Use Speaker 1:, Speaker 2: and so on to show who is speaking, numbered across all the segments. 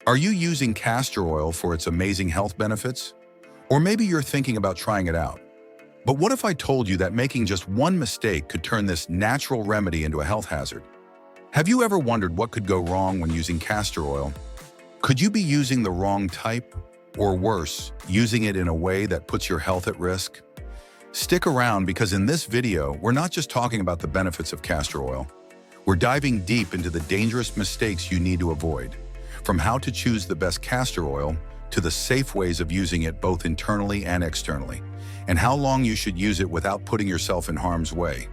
Speaker 1: Are you using castor oil for its amazing health benefits? Or maybe you're thinking about trying it out. But what if I told you that making just one mistake could turn this natural remedy into a health hazard? Have you ever wondered what could go wrong when using castor oil? Could you be using the wrong type? Or worse, using it in a way that puts your health at risk? Stick around because in this video, we're not just talking about the benefits of castor oil. We're diving deep into the dangerous mistakes you need to avoid, from how to choose the best castor oil to the safe ways of using it both internally and externally, and how long you should use it without putting yourself in harm's way.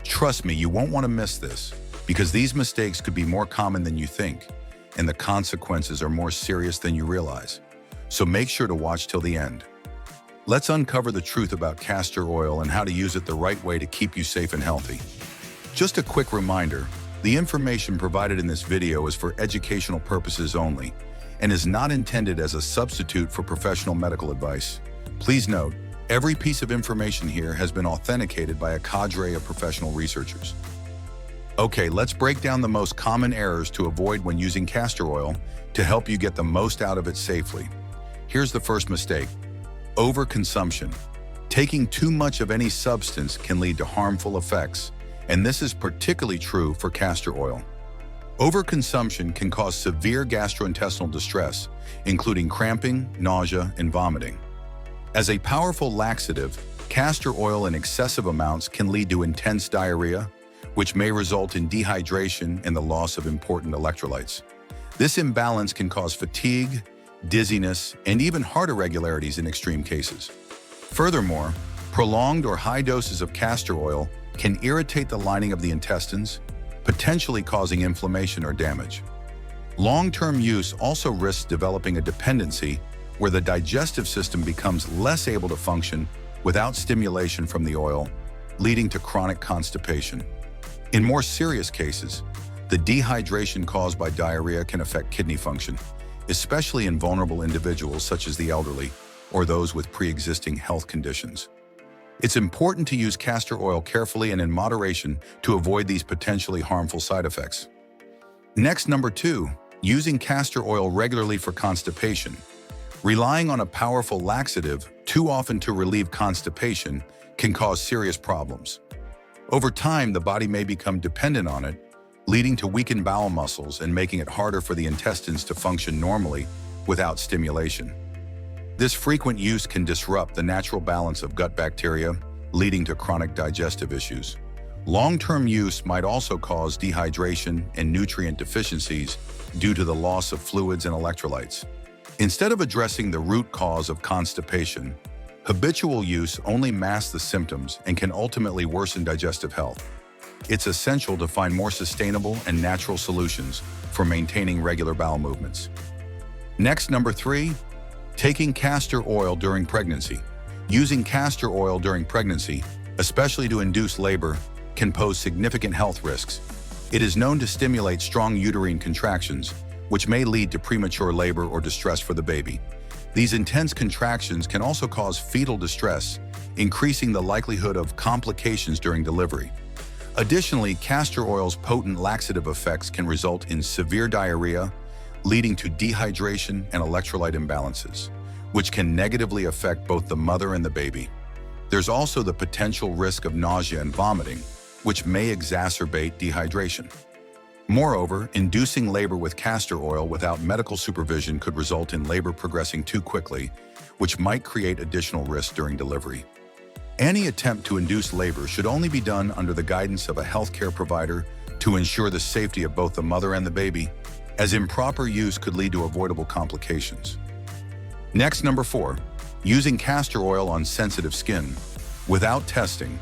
Speaker 1: Trust me, you won't want to miss this, because these mistakes could be more common than you think, and the consequences are more serious than you realize. So make sure to watch till the end. Let's uncover the truth about castor oil and how to use it the right way to keep you safe and healthy. Just a quick reminder, the information provided in this video is for educational purposes only and is not intended as a substitute for professional medical advice. Please note, every piece of information here has been authenticated by a cadre of professional researchers. Okay, let's break down the most common errors to avoid when using castor oil to help you get the most out of it safely. Here's the first mistake: overconsumption. Taking too much of any substance can lead to harmful effects, and this is particularly true for castor oil. Overconsumption can cause severe gastrointestinal distress, including cramping, nausea, and vomiting. As a powerful laxative, castor oil in excessive amounts can lead to intense diarrhea, which may result in dehydration and the loss of important electrolytes. This imbalance can cause fatigue, dizziness, and even heart irregularities in extreme cases. Furthermore, prolonged or high doses of castor oil can irritate the lining of the intestines, potentially causing inflammation or damage. Long-term use also risks developing a dependency where the digestive system becomes less able to function without stimulation from the oil, leading to chronic constipation. In more serious cases, the dehydration caused by diarrhea can affect kidney function, especially in vulnerable individuals such as the elderly or those with pre-existing health conditions. It's important to use castor oil carefully and in moderation to avoid these potentially harmful side effects. Next, number 2, using castor oil regularly for constipation. Relying on a powerful laxative too often to relieve constipation can cause serious problems. Over time, the body may become dependent on it, leading to weakened bowel muscles and making it harder for the intestines to function normally without stimulation. This frequent use can disrupt the natural balance of gut bacteria, leading to chronic digestive issues. Long-term use might also cause dehydration and nutrient deficiencies due to the loss of fluids and electrolytes. Instead of addressing the root cause of constipation, habitual use only masks the symptoms and can ultimately worsen digestive health. It's essential to find more sustainable and natural solutions for maintaining regular bowel movements. Next, number 3, taking castor oil during pregnancy. Using castor oil during pregnancy, especially to induce labor, can pose significant health risks. It is known to stimulate strong uterine contractions, which may lead to premature labor or distress for the baby. These intense contractions can also cause fetal distress, increasing the likelihood of complications during delivery. Additionally, castor oil's potent laxative effects can result in severe diarrhea, leading to dehydration and electrolyte imbalances, which can negatively affect both the mother and the baby. There's also the potential risk of nausea and vomiting, which may exacerbate dehydration. Moreover, inducing labor with castor oil without medical supervision could result in labor progressing too quickly, which might create additional risk during delivery. Any attempt to induce labor should only be done under the guidance of a healthcare provider to ensure the safety of both the mother and the baby, as improper use could lead to avoidable complications. Next, number 4, using castor oil on sensitive skin. Without testing,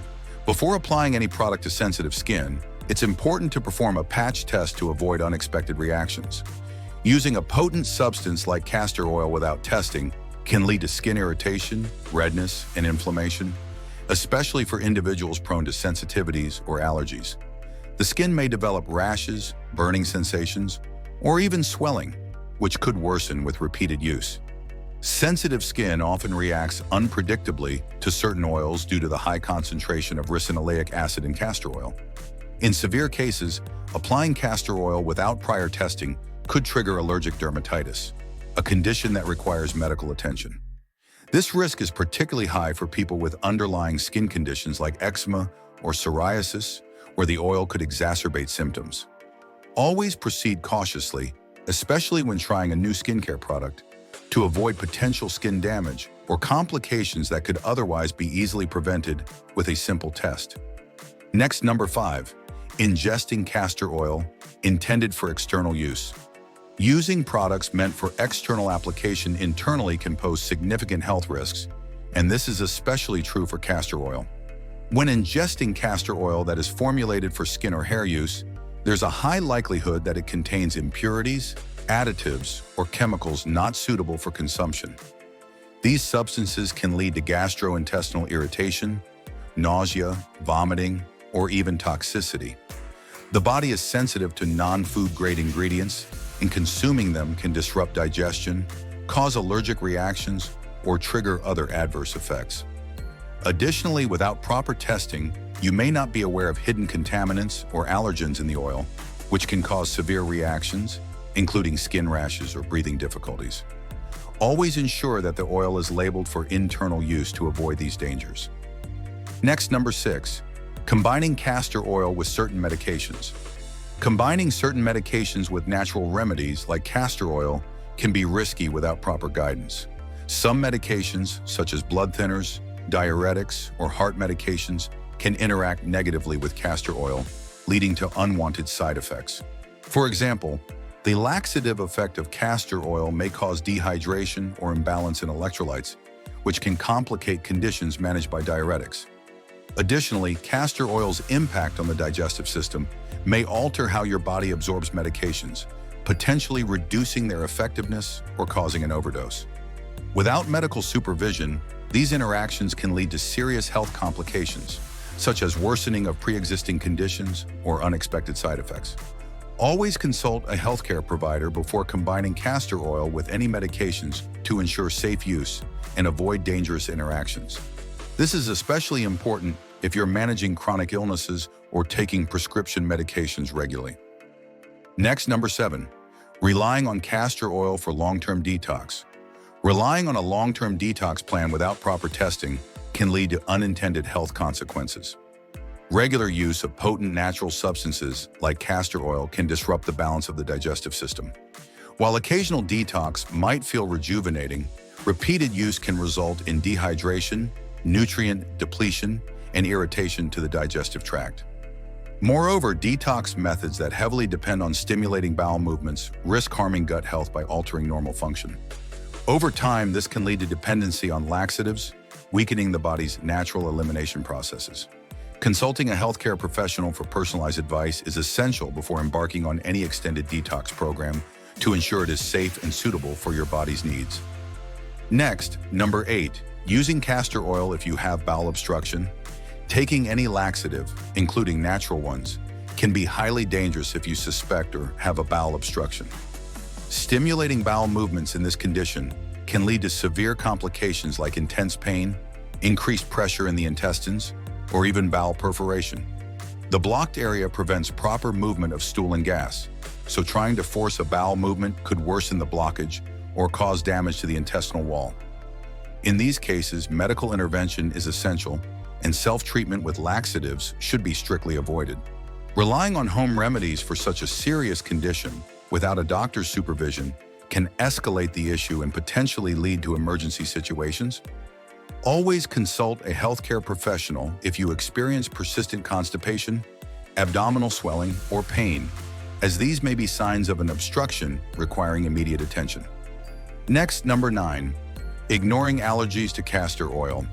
Speaker 1: before applying any product to sensitive skin, it's important to perform a patch test to avoid unexpected reactions. Using a potent substance like castor oil without testing can lead to skin irritation, redness, and inflammation, especially for individuals prone to sensitivities or allergies. The skin may develop rashes, burning sensations, or even swelling, which could worsen with repeated use. Sensitive skin often reacts unpredictably to certain oils due to the high concentration of ricinoleic acid in castor oil. In severe cases, applying castor oil without prior testing could trigger allergic dermatitis, a condition that requires medical attention. This risk is particularly high for people with underlying skin conditions like eczema or psoriasis, where the oil could exacerbate symptoms. Always proceed cautiously, especially when trying a new skincare product, to avoid potential skin damage or complications that could otherwise be easily prevented with a simple test. Next, number 5, ingesting castor oil intended for external use. Using products meant for external application internally can pose significant health risks, and this is especially true for castor oil. When ingesting castor oil that is formulated for skin or hair use, there's a high likelihood that it contains impurities, additives, or chemicals not suitable for consumption. These substances can lead to gastrointestinal irritation, nausea, vomiting, or even toxicity. The body is sensitive to non-food-grade ingredients, and consuming them can disrupt digestion, cause allergic reactions, or trigger other adverse effects. Additionally, without proper testing, you may not be aware of hidden contaminants or allergens in the oil, which can cause severe reactions, including skin rashes or breathing difficulties. Always ensure that the oil is labeled for internal use to avoid these dangers. Next, number 6, combining castor oil with certain medications. Combining certain medications with natural remedies like castor oil can be risky without proper guidance. Some medications, such as blood thinners, diuretics, or heart medications, can interact negatively with castor oil, leading to unwanted side effects. For example, the laxative effect of castor oil may cause dehydration or imbalance in electrolytes, which can complicate conditions managed by diuretics. Additionally, castor oil's impact on the digestive system may alter how your body absorbs medications, potentially reducing their effectiveness or causing an overdose. Without medical supervision, these interactions can lead to serious health complications, such as worsening of pre-existing conditions or unexpected side effects. Always consult a healthcare provider before combining castor oil with any medications to ensure safe use and avoid dangerous interactions. This is especially important if you're managing chronic illnesses or taking prescription medications regularly. Next, number 7, relying on castor oil for long-term detox. Relying on a long-term detox plan without proper testing can lead to unintended health consequences. Regular use of potent natural substances like castor oil can disrupt the balance of the digestive system. While occasional detox might feel rejuvenating, repeated use can result in dehydration, nutrient depletion, and irritation to the digestive tract. Moreover, detox methods that heavily depend on stimulating bowel movements risk harming gut health by altering normal function. Over time, this can lead to dependency on laxatives, weakening the body's natural elimination processes. Consulting a healthcare professional for personalized advice is essential before embarking on any extended detox program to ensure it is safe and suitable for your body's needs. Next, number 8, using castor oil if you have bowel obstruction. Taking any laxative, including natural ones, can be highly dangerous if you suspect or have a bowel obstruction. Stimulating bowel movements in this condition can lead to severe complications like intense pain, increased pressure in the intestines, or even bowel perforation. The blocked area prevents proper movement of stool and gas, so trying to force a bowel movement could worsen the blockage or cause damage to the intestinal wall. In these cases, medical intervention is essential, and self-treatment with laxatives should be strictly avoided. Relying on home remedies for such a serious condition without a doctor's supervision can escalate the issue and potentially lead to emergency situations. Always consult a healthcare professional if you experience persistent constipation, abdominal swelling, or pain, as these may be signs of an obstruction requiring immediate attention. Next, number 9, ignoring allergies to castor oil.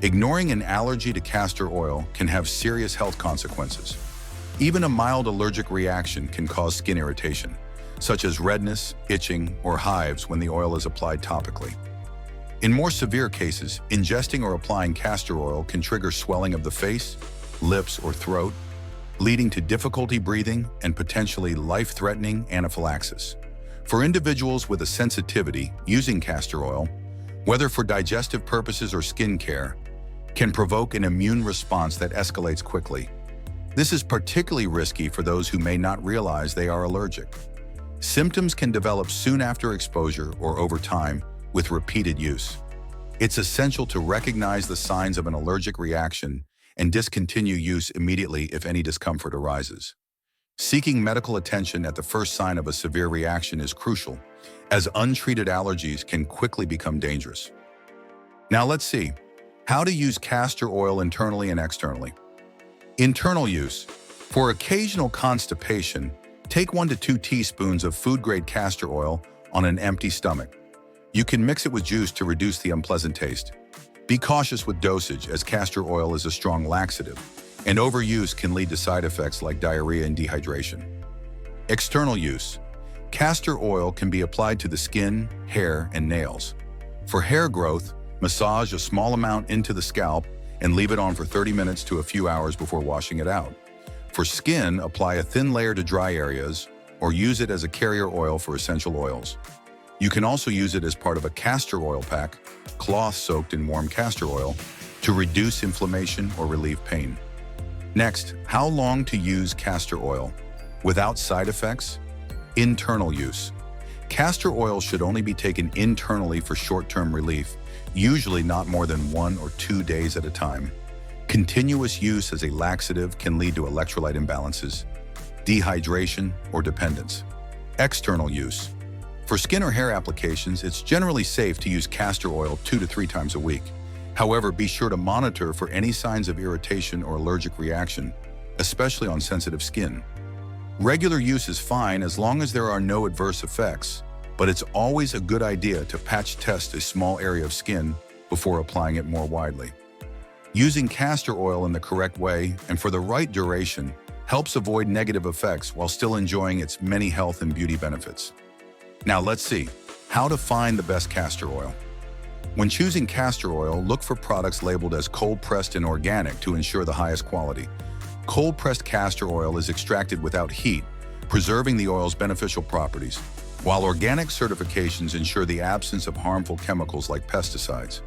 Speaker 1: Ignoring an allergy to castor oil can have serious health consequences. Even a mild allergic reaction can cause skin irritation, such as redness, itching, or hives when the oil is applied topically. In more severe cases, ingesting or applying castor oil can trigger swelling of the face, lips, or throat, leading to difficulty breathing and potentially life-threatening anaphylaxis. For individuals with a sensitivity, using castor oil, whether for digestive purposes or skin care, can provoke an immune response that escalates quickly. This is particularly risky for those who may not realize they are allergic. Symptoms can develop soon after exposure or over time with repeated use. It's essential to recognize the signs of an allergic reaction and discontinue use immediately if any discomfort arises. Seeking medical attention at the first sign of a severe reaction is crucial, as untreated allergies can quickly become dangerous. Now let's see how to use castor oil internally and externally. Internal use. For occasional constipation, take 1 to 2 teaspoons of food-grade castor oil on an empty stomach. You can mix it with juice to reduce the unpleasant taste. Be cautious with dosage, as castor oil is a strong laxative, and overuse can lead to side effects like diarrhea and dehydration. External use. Castor oil can be applied to the skin, hair, and nails. For hair growth, massage a small amount into the scalp and leave it on for 30 minutes to a few hours before washing it out. For skin, apply a thin layer to dry areas or use it as a carrier oil for essential oils. You can also use it as part of a castor oil pack, cloth soaked in warm castor oil, to reduce inflammation or relieve pain. Next, how long to use castor oil without side effects? Internal use. Castor oil should only be taken internally for short-term relief, usually not more than 1 or 2 days at a time. Continuous use as a laxative can lead to electrolyte imbalances, dehydration, or dependence. External use. For skin or hair applications, it's generally safe to use castor oil 2 to 3 times a week. However, be sure to monitor for any signs of irritation or allergic reaction, especially on sensitive skin. Regular use is fine as long as there are no adverse effects, but it's always a good idea to patch test a small area of skin before applying it more widely. Using castor oil in the correct way and for the right duration helps avoid negative effects while still enjoying its many health and beauty benefits. Now let's see how to find the best castor oil. When choosing castor oil, look for products labeled as cold-pressed and organic to ensure the highest quality. Cold-pressed castor oil is extracted without heat, preserving the oil's beneficial properties, while organic certifications ensure the absence of harmful chemicals like pesticides.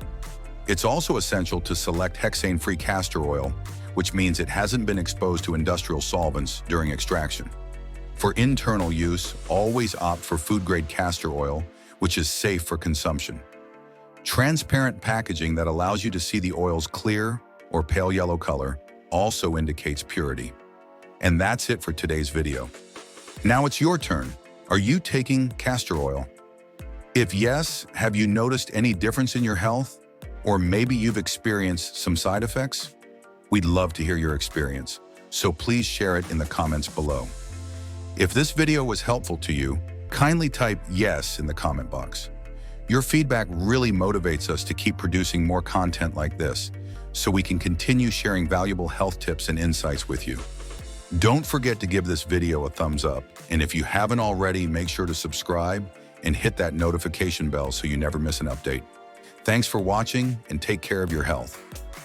Speaker 1: It's also essential to select hexane-free castor oil, which means it hasn't been exposed to industrial solvents during extraction. For internal use, always opt for food-grade castor oil, which is safe for consumption. Transparent packaging that allows you to see the oil's clear or pale yellow color also indicates purity. And that's it for today's video. Now it's your turn. Are you taking castor oil? If yes, have you noticed any difference in your health? Or maybe you've experienced some side effects? We'd love to hear your experience, so please share it in the comments below. If this video was helpful to you, kindly type yes in the comment box. Your feedback really motivates us to keep producing more content like this, so we can continue sharing valuable health tips and insights with you. Don't forget to give this video a thumbs up, and if you haven't already, make sure to subscribe and hit that notification bell so you never miss an update. Thanks for watching, and take care of your health.